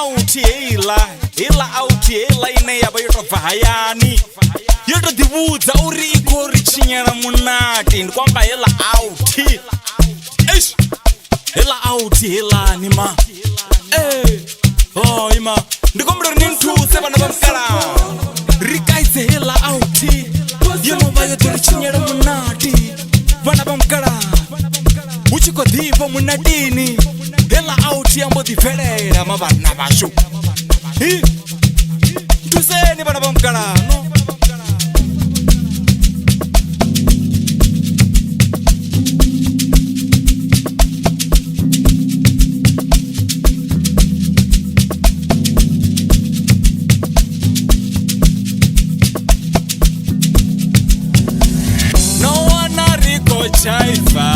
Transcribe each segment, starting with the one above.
auti ila auti ila ine yaba yoto vahayani yoto dibuza uri ikori chinyana munati ndikwamba ila auti ila auti ila nima oh ima ndikombre nintuse bana bamkala rikaise ila auti yemo yoto chinyana munati bana bamkala uchiko dipo munadini ela auti ambo diferera mabana basho tuseni bana bamkala no no one ariko chaifa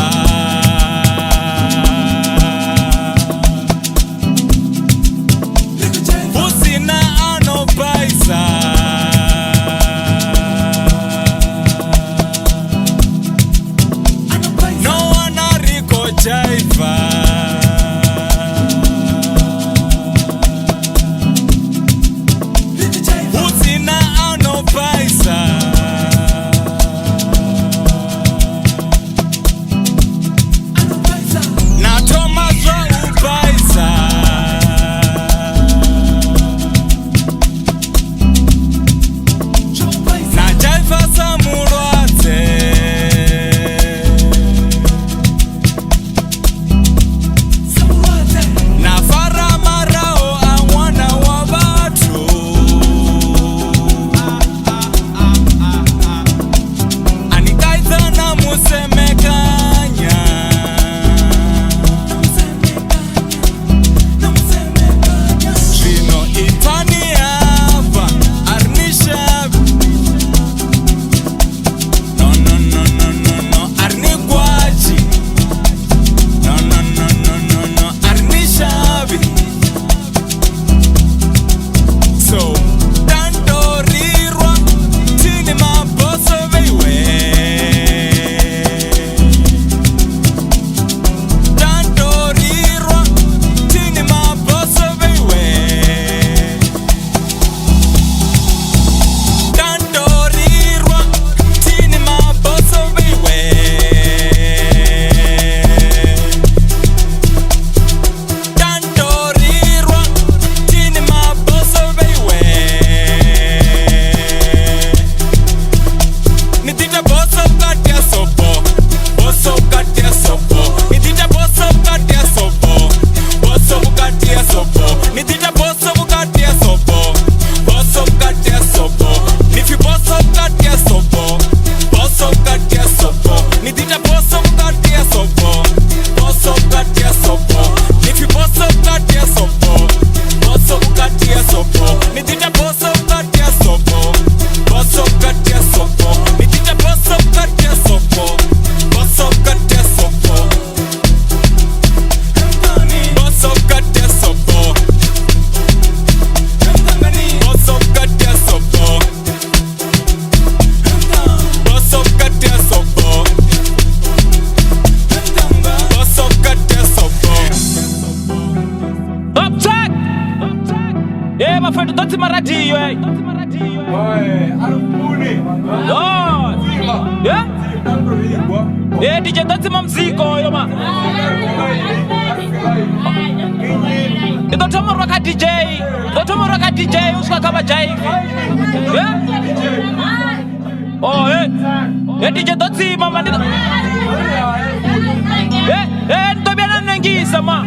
Bafetu doti maradio DJ doti mamziko yoma Dotomo roka DJ uska kama jaivi Oh DJ doti mama ntobiana nengisa ma